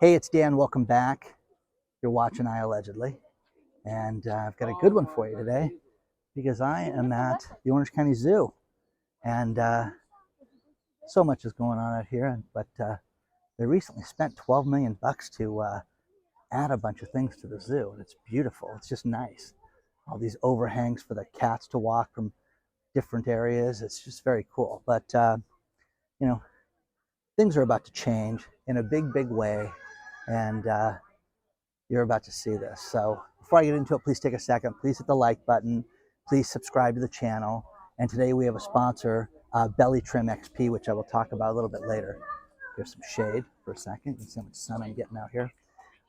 Hey, it's Dan. Welcome back. You're watching iAllegedly, and I've got a good one for you today because I am at the Orange County Zoo, and so much is going on out here. But they recently spent 12 million bucks to add a bunch of things to the zoo, and it's beautiful. It's just nice. All these overhangs for the cats to walk from different areas. It's just very cool. But you know, things are about to change in a big, big way, and you're about to see this. So before I get into it, please take a second. Please hit the like button. Please subscribe to the channel. And today we have a sponsor, Belly Trim XP, which I will talk about a little bit later. Here's some shade for a second. You can see how much sun I'm getting out here.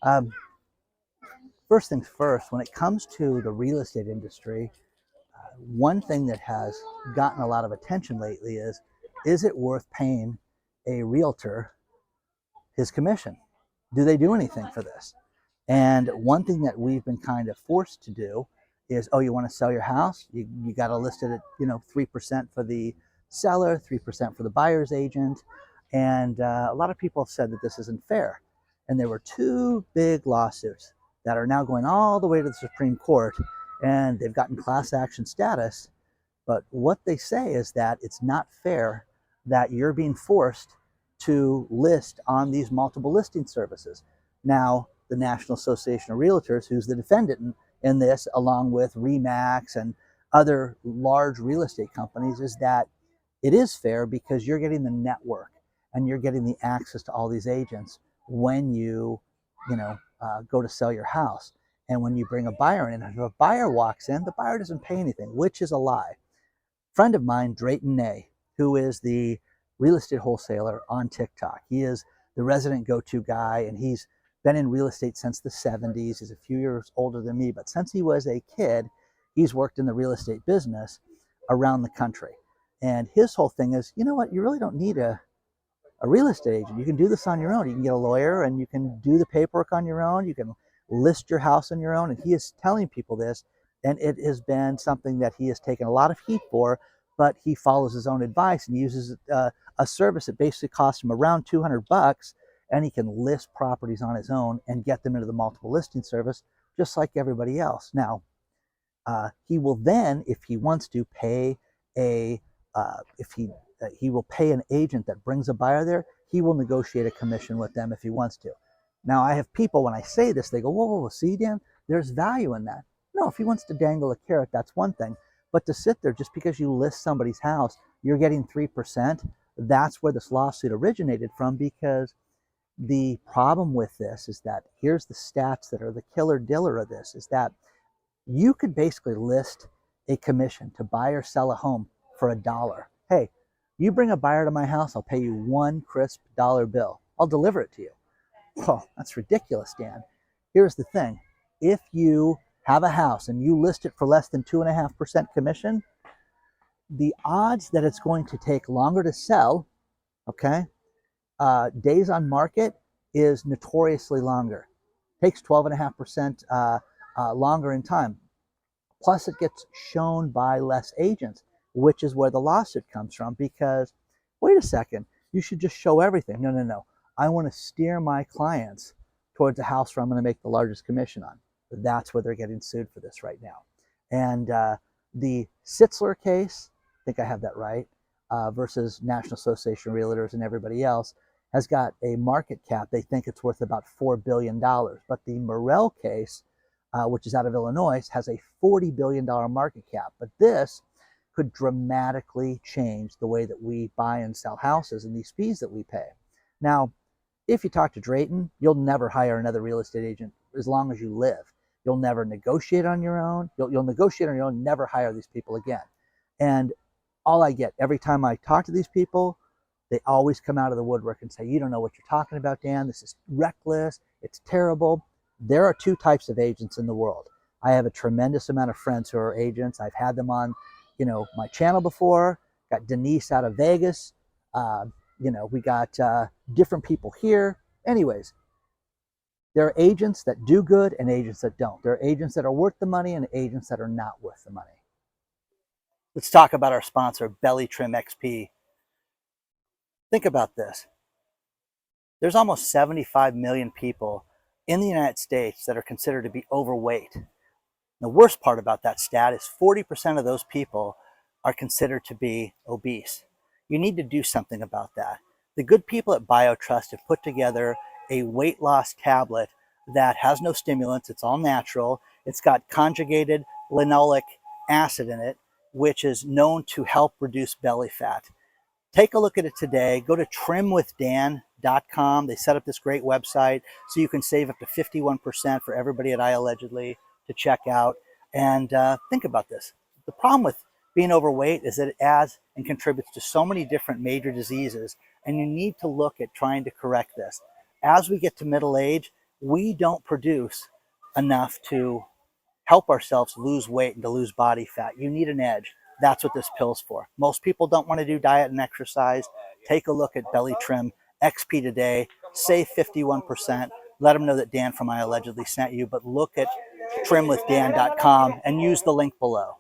Um, First things first, when it comes to the real estate industry, one thing that has gotten a lot of attention lately is it worth paying a realtor his commission? Do they do anything for this? And one thing that we've been kind of forced to do is, oh, you want to sell your house? You got to list it at 3% for the seller, 3% for the buyer's agent, and a lot of people have said that this isn't fair. And there were two big lawsuits that are now going all the way to the Supreme Court, and they've gotten class action status. But what they say is that it's not fair that you're being forced to list on these multiple listing services. Now, the National Association of Realtors, who's the defendant in this, along with REMAX and other large real estate companies, is that it is fair because you're getting the network and you're getting the access to all these agents when you go to sell your house. And when you bring a buyer in, if a buyer walks in, the buyer doesn't pay anything, which is a lie. Friend of mine, Drayton Nay, who is the real estate wholesaler on TikTok. He is the resident go-to guy, and he's been in real estate since the 70s. He's a few years older than me, but since he was a kid, he's worked in the real estate business around the country. And his whole thing is, you know what, you really don't need a real estate agent. You can do this on your own. You can get a lawyer and you can do the paperwork on your own. You can list your house on your own. And he is telling people this, and it has been something that he has taken a lot of heat for, but he follows his own advice and uses a service that basically costs him around 200 bucks, and he can list properties on his own and get them into the multiple listing service just like everybody else. Now, he will then, if he wants to, pay a if he will pay an agent that brings a buyer there. He will negotiate a commission with them if he wants to. Now, I have people, when I say this, they go, whoa, whoa, whoa, see, Dan, there's value in that. No, if he wants to dangle a carrot, that's one thing. But to sit there just because you list somebody's house, you're getting 3%. That's where this lawsuit originated from, because the problem with this is that here's the stats that are the killer diller of this, is that you could basically list a commission to buy or sell a home for $1. Hey, you bring a buyer to my house, I'll pay you one crisp dollar bill. I'll deliver it to you. Oh, that's ridiculous, Dan. Here's the thing. If you have a house and you list it for less than 2.5% commission, the odds that it's going to take longer to sell, okay, days on market is notoriously longer. Takes 12.5% longer in time. Plus, it gets shown by less agents, which is where the lawsuit comes from. Because, wait a second, you should just show everything. No, no, no. I want to steer my clients towards a house where I'm going to make the largest commission on. That's where they're getting sued for this right now. And the Sitzler case, I think I have that right, versus National Association of Realtors and everybody else, has got a market cap. They think it's worth about $4 billion. But the Morrell case, which is out of Illinois, has a $40 billion market cap. But this could dramatically change the way that we buy and sell houses and these fees that we pay. Now, if you talk to Drayton, you'll never hire another real estate agent as long as you live. You'll never negotiate on your own. You'll negotiate on your own, never hire these people again. And all I get every time I talk to these people, they always come out of the woodwork and say, you don't know what you're talking about, Dan. This is reckless. It's terrible. There are two types of agents in the world. I have a tremendous amount of friends who are agents. I've had them on, my channel before. Got Denise out of Vegas. We got different people here. Anyways, there are agents that do good and agents that don't. There are agents that are worth the money and agents that are not worth the money. Let's talk about our sponsor, Belly Trim XP. Think about this. There's almost 75 million people in the United States that are considered to be overweight. The worst part about that stat is 40% of those people are considered to be obese. You need to do something about that. The good people at BioTrust have put together a weight loss tablet that has no stimulants. It's all natural. It's got conjugated linoleic acid in it, which is known to help reduce belly fat. Take a look at it today. Go to trimwithdan.com. They set up this great website so you can save up to 51% for everybody at iAllegedly to check out. And think about this. The problem with being overweight is that it adds and contributes to so many different major diseases, and you need to look at trying to correct this. As we get to middle age, we don't produce enough to help ourselves lose weight and to lose body fat. You need an edge. That's what this pill's for. Most people don't want to do diet and exercise. Take a look at Belly Trim XP today. Save 51%. Let them know that Dan from iAllegedly sent you, but look at trimwithdan.com and use the link below.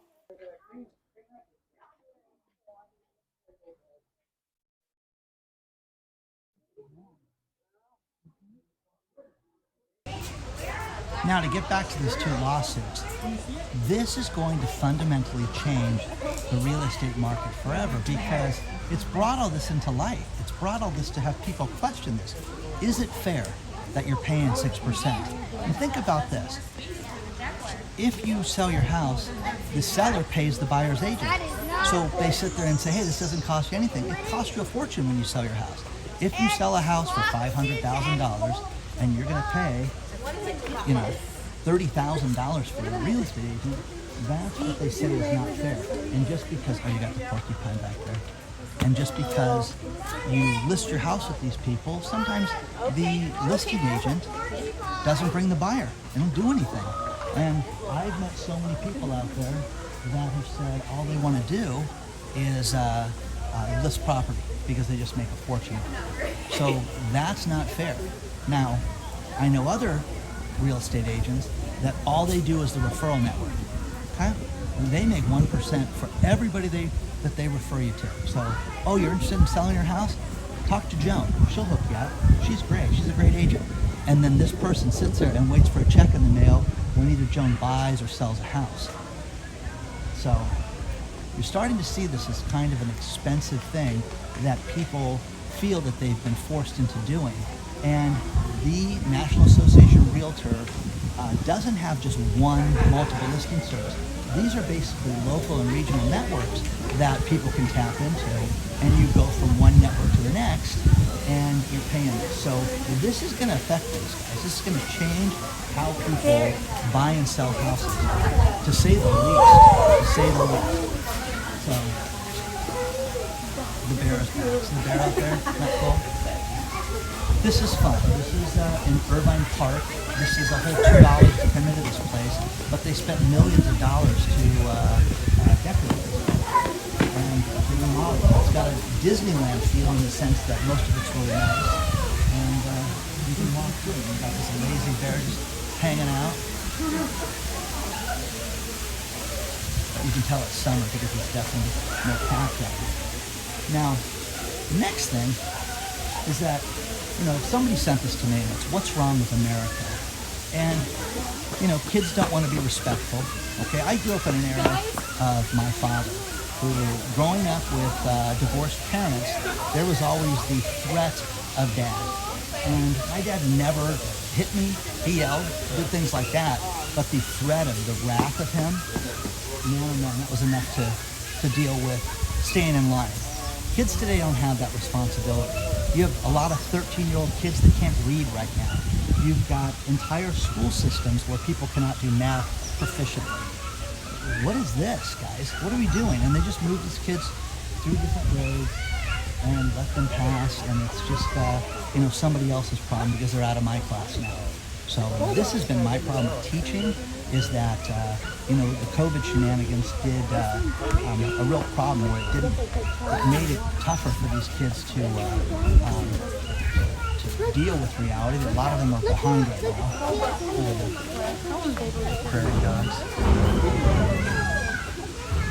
Now, to get back to these two lawsuits, this is going to fundamentally change the real estate market forever because it's brought all this into light. It's brought all this to have people question this. Is it fair that you're paying 6%? And think about this. If you sell your house, the seller pays the buyer's agent. So they sit there and say, hey, this doesn't cost you anything. It costs you a fortune when you sell your house. If you sell a house for $500,000 and you're going to pay $30,000 for a real estate agent, that's what they say is not fair. And just because, oh, you got the porcupine back there. And just because you list your house with these people, sometimes the listing agent doesn't bring the buyer. They don't do anything. And I've met so many people out there that have said all they want to do is list property because they just make a fortune. So that's not fair. Now, I know other real estate agents that all they do is the referral network. Okay? And they make 1% for everybody that they refer you to. So, oh, you're interested in selling your house? Talk to Joan. She'll hook you up. She's great. She's a great agent. And then this person sits there and waits for a check in the mail when either Joan buys or sells a house. So you're starting to see this as kind of an expensive thing that people feel that they've been forced into doing. And the National Association of Realtor doesn't have just one multiple listing service. These are basically local and regional networks that people can tap into, and you go from one network to the next, and you're paying this. So this is going to affect these guys. This is going to change how people buy and sell houses, to say the least. To say the least. So the bear is back. Is the bear out there? Isn't that cool? This is fun. This is in Irvine Park. This is a whole $2 to come into this place, but they spent millions of dollars to decorate it. And it's got a Disneyland feel in the sense that most of it's really nice. And you can walk through it. You've got this amazing bear just hanging out. You can tell it's summer because there's definitely no path out here. Now, the next thing is that somebody sent this to me, and it's what's wrong with America. And, kids don't want to be respectful. Okay, I grew up in an era of my father, who, growing up with divorced parents, there was always the threat of dad. And my dad never hit me, he yelled, did things like that, but the threat of the wrath of him, man, that was enough to deal with staying in line. Kids today don't have that responsibility. You have a lot of 13-year-old kids that can't read right now. You've got entire school systems where people cannot do math proficiently. What is this, guys? What are we doing? And they just move these kids through different roads and let them pass, and it's just somebody else's problem because they're out of my class now. So this has been my problem with teaching, is that the COVID shenanigans did a real problem where it made it tougher for these kids to deal with reality. A lot of them are behind right now. Prairie dogs.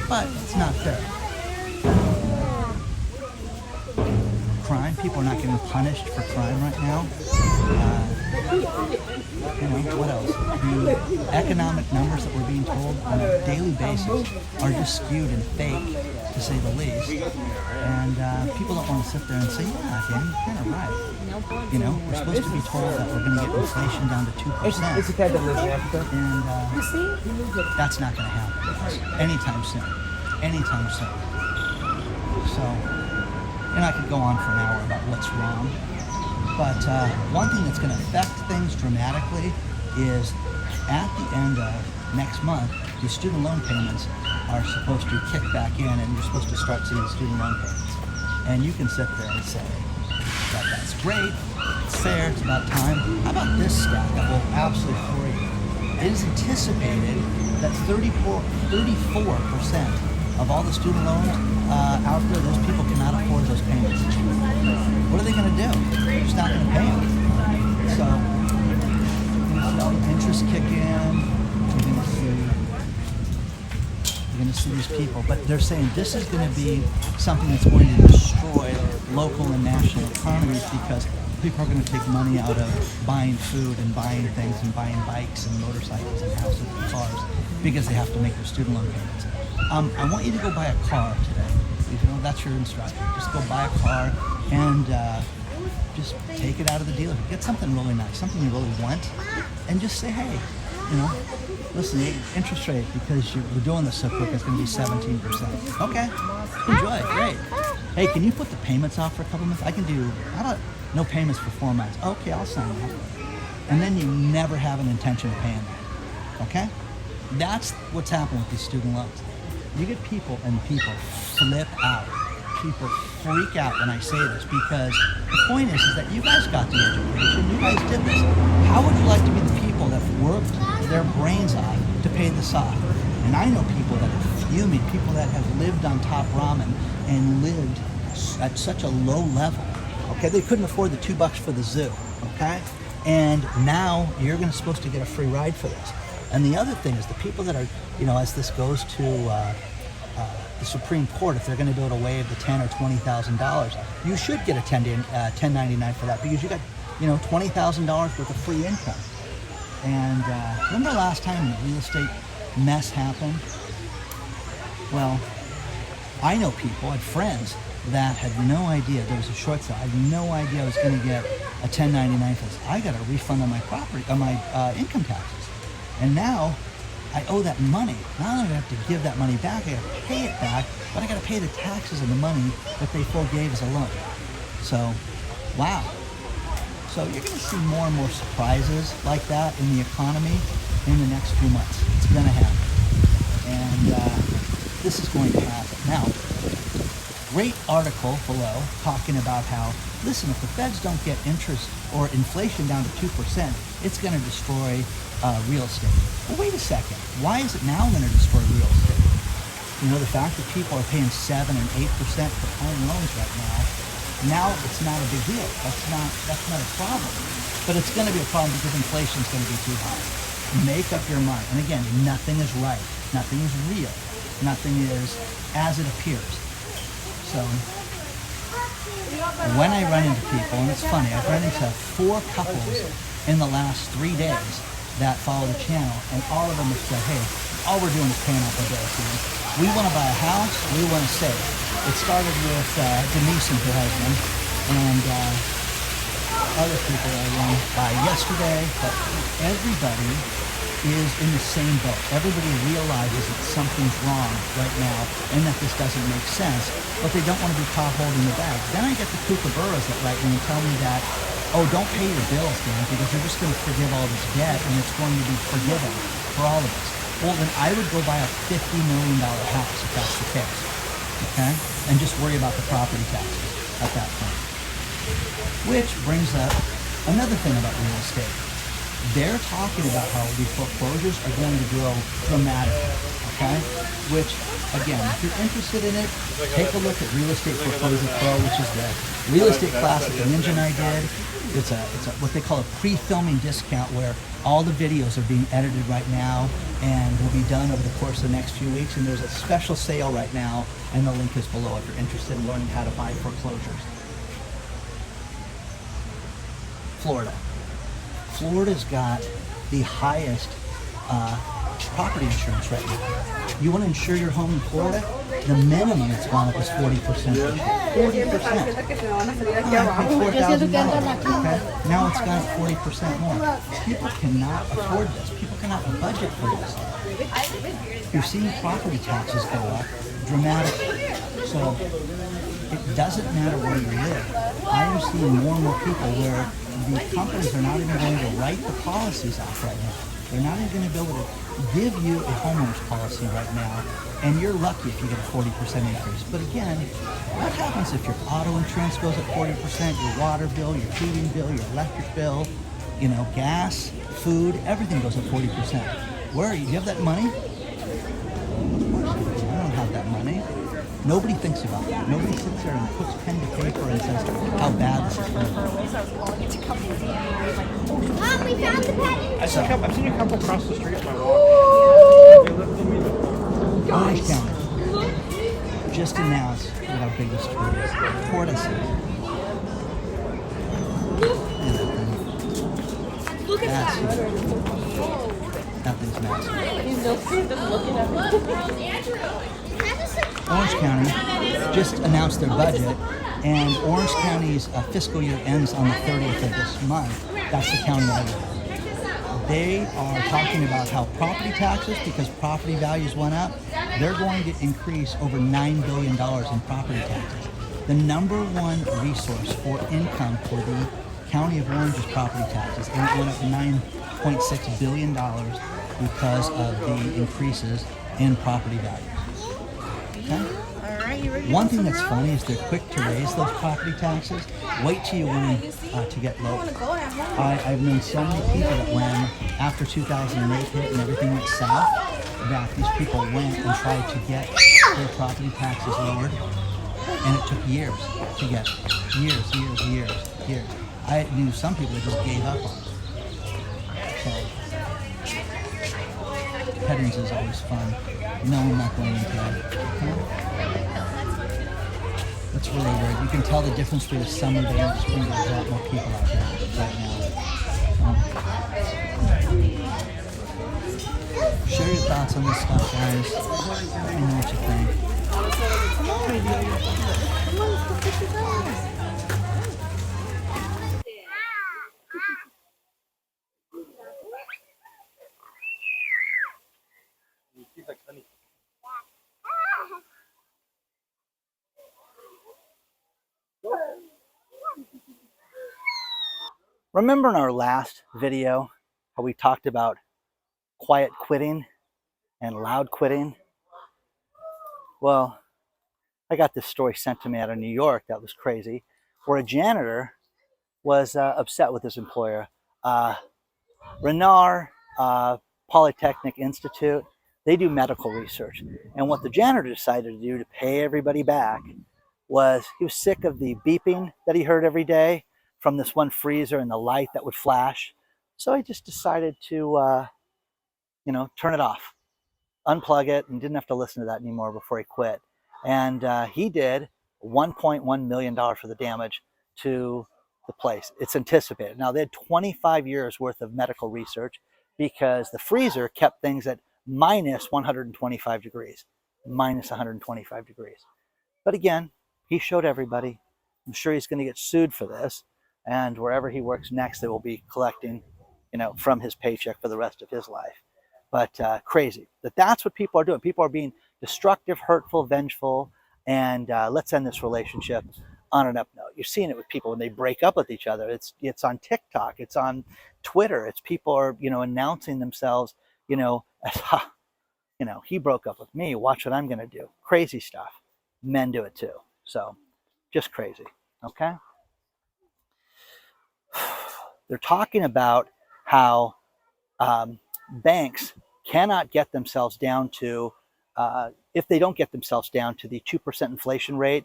But it's not fair. Crime. people are not getting punished for crime right now. What else? The economic numbers that we're being told on a daily basis are just skewed and fake, to say the least. And people don't want to sit there and say, yeah, Danny, you're kind of right. We're supposed to be told that we're going to get inflation down to 2%. It's a cat that lives in Africa. And that's not going to happen anytime soon. Anytime soon. So, I could go on for an hour about what's wrong. But one thing that's going to affect things dramatically is at the end of next month, the student loan payments are supposed to kick back in, and you're supposed to start seeing student loan payments. And you can sit there and say, that's great, it's fair, it's about time. How about this stat that will absolutely floor you? It is anticipated that 34% of all the student loans out there, those people cannot afford those payments. What are they going to do? They're just not going to pay them. So, all the interest kick in. You're going to see these people, but they're saying this is going to be something that's going to destroy local and national economies, because people are going to take money out of buying food and buying things and buying bikes and motorcycles and houses and cars because they have to make their student loan payments. I want you to go buy a car today. That's your instruction. Just go buy a car and just take it out of the dealer. Get something really nice, something you really want, and just say, hey, listen, the interest rate, because you're doing this so quick, it's going to be 17%. Okay, enjoy, great. Hey, can you put the payments off for a couple months? I can do, how about no payments for 4 months? Okay, I'll sign that. And then you never have an intention of paying that, okay? That's what's happening with these student loans. You get people, and people flip out. People freak out when I say this, because the point is that you guys got the education, you guys did this. How would you like to be the people that worked their brains off to pay this off? And I know people that are fuming, people that have lived on top ramen and lived at such a low level. Okay, they couldn't afford the $2 for the zoo. Okay, and now you're supposed to get a free ride for this. And the other thing is the people that are, as this goes to the Supreme Court, if they're going to be able to waive the $10,000 or $20,000, you should get a 1099 for that, because you got, $20,000 worth of free income. And remember last time the real estate mess happened? Well, I know people, I had friends that had no idea there was a short sale. I had no idea I was going to get a 1099 for this. I got a refund on my property, on my income taxes. And now I owe that money. Not only do I have to give that money back, I got to pay it back, but I got to pay the taxes and the money that they forgave as a loan. So, wow. So you're going to see more and more surprises like that in the economy in the next few months. It's going to happen. And this is going to happen. Now, great article below talking about how, listen, if the feds don't get interest or inflation down to 2%, it's going to destroy real estate. Well, wait a second. Why is it now going to destroy real estate? The fact that people are paying 7 and 8% for home loans right now it's not a big deal. That's not a problem. But it's going to be a problem because inflation is going to be too high. Make up your mind. And again, nothing is right. Nothing is real. Nothing is as it appears. So when I run into people, and it's funny, I've run into 4 couples in the last 3 days that follow the channel, and all of them have said, hey, all we're doing is paying off our bills. We want to buy a house, we want to save. It started with Denise and her husband, and other people I ran by yesterday, but everybody is in the same boat. Everybody realizes that something's wrong right now and that this doesn't make sense, but they don't want to be caught holding the bag. Then I get the kookaburras that write me and tell me that, oh, don't pay your bills, Dan, because you're just going to forgive all this debt and it's going to be forgiven for all of us. Well, then I would go buy a $50 million house if that's the case, okay? And just worry about the property taxes at that point. Which brings up another thing about real estate. They're talking about how the foreclosures are going to grow dramatically, okay? Which, again, if you're interested in it, take a look at Real Estate Foreclosure Pro, which is the real estate class that the Ninja and I did. It's a what they call a pre-filming discount, where all the videos are being edited right now and will be done over the course of the next few weeks. And there's a special sale right now, and the link is below if you're interested in learning how to buy foreclosures. Florida. Florida's got the highest property insurance right now. You want to insure your home in Florida? The minimum that's gone up is 40%. 40%. Okay? Now it's gone up 40% more. People cannot afford this. People cannot budget for this. You're seeing property taxes go up dramatically. So it doesn't matter where you live. I am seeing more and more people where the companies are not even going to write the policies off right now. They're not even going to be able to give you a homeowner's policy right now, and you're lucky if you get a 40% increase. But again, what happens if your auto insurance goes up 40%, your water bill, your heating bill, your electric bill, you know, gas, food, everything goes up 40%. Where are you? Do you have that money? I don't have that money. Nobody thinks about it. Nobody sits there and puts pen to paper and says how bad this is going to be. Mom, we found the patent. I've seen a couple across the street on my walk. Orange County just announced how big this tree is. Tortoises. Look at that. That thing's massive. He's no scared of looking at me. Orange County just announced their budget, and Orange County's fiscal year ends on the 30th of this month. That's the county I live in. They are talking about how property taxes, because property values went up, they're going to increase over $9 billion in property taxes. The number one resource for income for the County of Orange is property taxes, and it went up $9.6 billion because of the increases in property values. Okay? One thing that's funny is they're quick to raise those property taxes. Wait till you win to get low. I've known so many people that when after 2008 hit and everything went south, that these people went and tried to get their property taxes lowered, and it took years to get it. Years. I knew some people that just gave up on it. So, pettings is always fun. No, I'm not going into that. Okay? That's really weird. You can tell the difference between a summer day and spring. There's a lot more people out there right now. Share your thoughts on this stuff, guys. Let me know what you think. Remember in our last video how we talked about quiet quitting and loud quitting? Well, I got this story sent to me out of New York that was crazy, where a janitor was upset with his employer. Renard Polytechnic Institute, they do medical research. And what the janitor decided to do to pay everybody back was he was sick of the beeping that he heard every day from this one freezer and the light that would flash. So he just decided to, turn it off, unplug it, and didn't have to listen to that anymore before he quit. And he did $1.1 million for the damage to the place. It's anticipated. Now, they had 25 years worth of medical research because the freezer kept things at minus 125 degrees, minus 125 degrees. But again, he showed everybody. I'm sure he's going to get sued for this. And wherever he works next, they will be collecting, from his paycheck for the rest of his life. But crazy that's what people are doing. People are being destructive, hurtful, vengeful, and let's end this relationship on an up note. You're seeing it with people when they break up with each other. It's on TikTok. It's on Twitter. It's people are, announcing themselves, as, he broke up with me. Watch what I'm going to do. Crazy stuff. Men do it too. So just crazy. Okay. They're talking about how banks cannot get themselves down to, if they don't get themselves down to the 2% inflation rate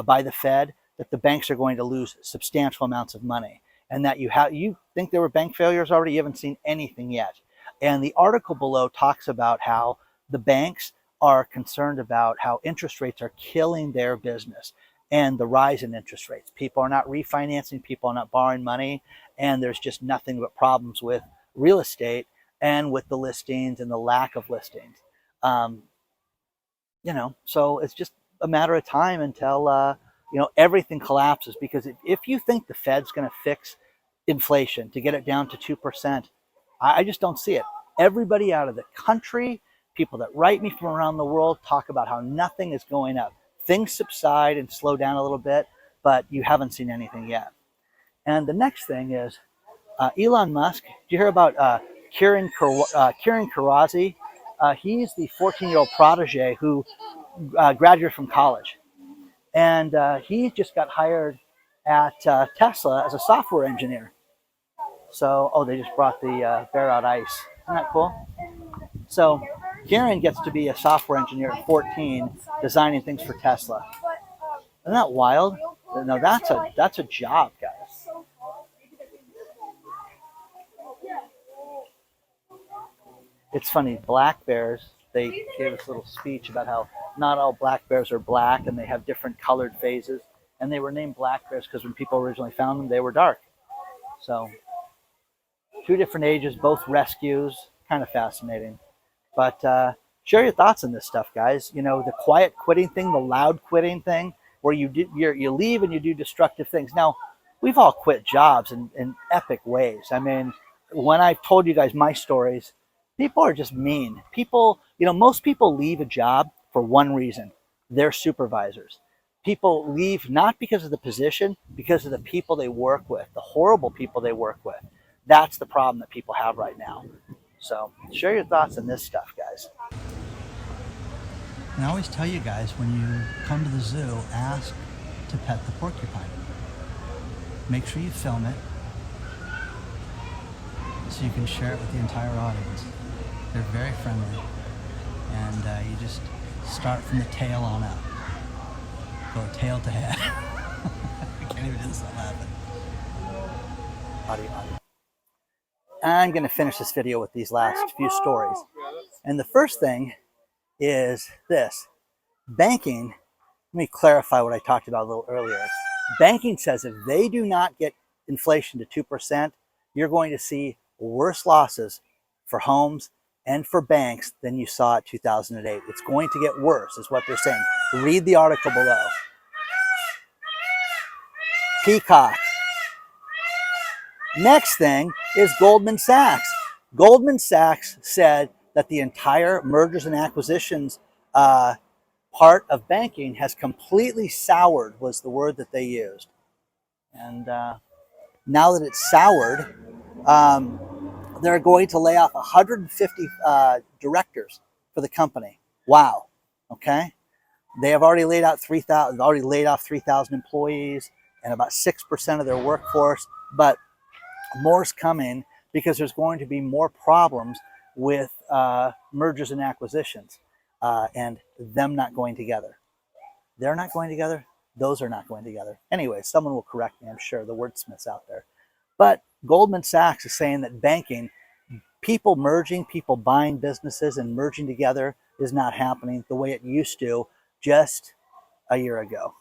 by the Fed, that the banks are going to lose substantial amounts of money. And that you think there were bank failures already? You haven't seen anything yet. And the article below talks about how the banks are concerned about how interest rates are killing their business and the rise in interest rates. People are not refinancing, people are not borrowing money, and there's just nothing but problems with real estate and with the listings and the lack of listings. So it's just a matter of time until everything collapses. Because if you think the Fed's going to fix inflation to get it down to 2%, I just don't see it. Everybody out of the country, people that write me from around the world, talk about how nothing is going up. Things subside and slow down a little bit, but you haven't seen anything yet. And the next thing is Elon Musk. Did you hear about Kiran Karazi? He's the 14-year-old protege who graduated from college. And he just got hired at Tesla as a software engineer. So, they just brought the bear out ice. Isn't that cool? So, Kieran gets to be a software engineer at 14, designing things for Tesla. Isn't that wild? No, that's a job, guys. It's funny, black bears, they gave us a little speech about how not all black bears are black and they have different colored phases. And they were named black bears because when people originally found them, they were dark. So, 2 different ages, both rescues, kind of fascinating. But share your thoughts on this stuff, guys. The quiet quitting thing, the loud quitting thing, where you leave and you do destructive things. Now, we've all quit jobs in epic ways. I mean, when I've told you guys my stories, people are just mean. People, most people leave a job for one reason. They're supervisors. People leave not because of the position, because of the people they work with, the horrible people they work with. That's the problem that people have right now. So share your thoughts on this stuff, guys. And I always tell you guys, when you come to the zoo, ask to pet the porcupine. Make sure you film it so you can share it with the entire audience. They're very friendly, and you just start from the tail on up. Go tail to head. I can't even do this without laughing. Audio. I'm going to finish this video with these last few stories. And the first thing is this. Banking, let me clarify what I talked about a little earlier. Banking says if they do not get inflation to 2%, you're going to see worse losses for homes and for banks than you saw at 2008. It's going to get worse, is what they're saying. Read the article below. Peacock. Next thing is Goldman Sachs. Goldman Sachs said that the entire mergers and acquisitions part of banking has completely soured, was the word that they used. And now that it's soured, they're going to lay off 150 directors for the company. Wow. Okay. They have already laid out 3,000. Already laid off 3,000 employees and about 6% of their workforce. But more's coming because there's going to be more problems with mergers and acquisitions and them not going together. They're not going together. Those are not going together. Anyway, someone will correct me, I'm sure, the wordsmiths out there. But Goldman Sachs is saying that banking, people merging, people buying businesses and merging together is not happening the way it used to just a year ago.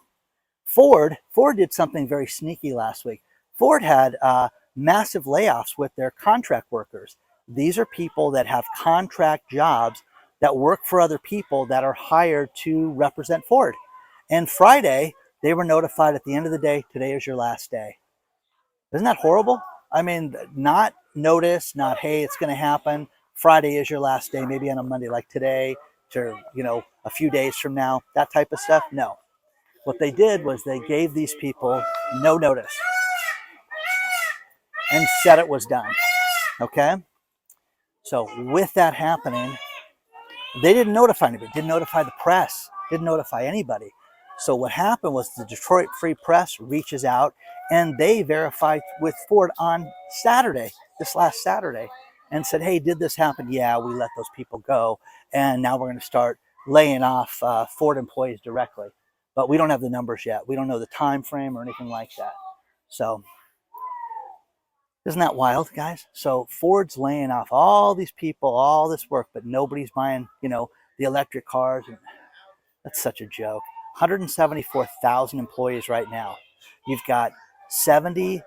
Ford did something very sneaky last week. Ford had massive layoffs with their contract workers. These are people that have contract jobs that work for other people that are hired to represent Ford. And Friday, they were notified at the end of the day, today is your last day. Isn't that horrible? I mean, not notice, not, hey, it's going to happen. Friday is your last day, maybe on a Monday like today to, a few days from now, that type of stuff. No. What they did was they gave these people no notice and said it was done. Okay? So with that happening, they didn't notify anybody, didn't notify the press, didn't notify anybody. So what happened was the Detroit Free Press reaches out and they verified with Ford on Saturday, this last Saturday, and said, hey, did this happen? Yeah, we let those people go. And now we're going to start laying off Ford employees directly. But we don't have the numbers yet. We don't know the time frame or anything like that. So isn't that wild, guys? So Ford's laying off all these people, all this work, but nobody's buying, the electric cars. That's such a joke. 174,000 employees right now. You've got 70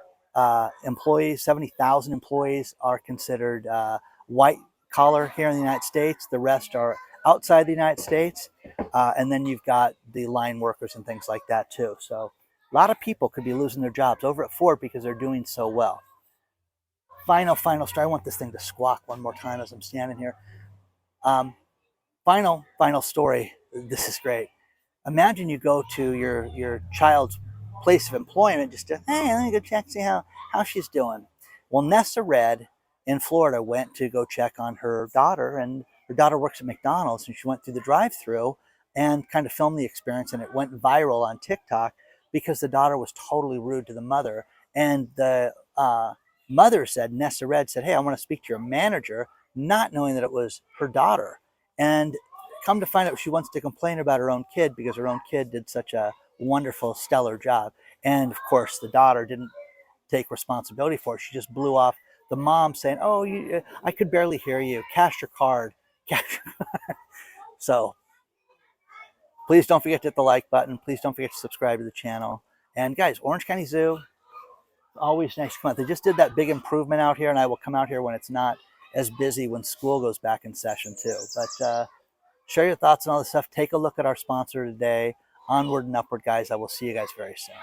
employees, 70,000 employees are considered white collar here in the United States. The rest are outside the United States. And then you've got the line workers and things like that too. So a lot of people could be losing their jobs over at Ford because they're doing so well. Final story. I want this thing to squawk one more time as I'm standing here. Final story. This is great. Imagine you go to your child's place of employment just to, hey, let me go check, see how she's doing. Well, Nessa Red in Florida went to go check on her daughter, and her daughter works at McDonald's, and she went through the drive-through and kind of filmed the experience, and it went viral on TikTok because the daughter was totally rude to the mother. And the mother said, Nessa Red said, hey, I want to speak to your manager, not knowing that it was her daughter. And come to find out, she wants to complain about her own kid because her own kid did such a wonderful, stellar job. And of course, the daughter didn't take responsibility for it. She just blew off the mom saying, oh, I could barely hear you. Cash your card. Cash your card. So please don't forget to hit the like button. Please don't forget to subscribe to the channel. And guys, Orange County Zoo, always nice to come out. They just did that big improvement out here, and I will come out here when it's not as busy when school goes back in session too. But share your thoughts on all this stuff. Take a look at our sponsor today, Onward and Upward, guys. I will see you guys very soon.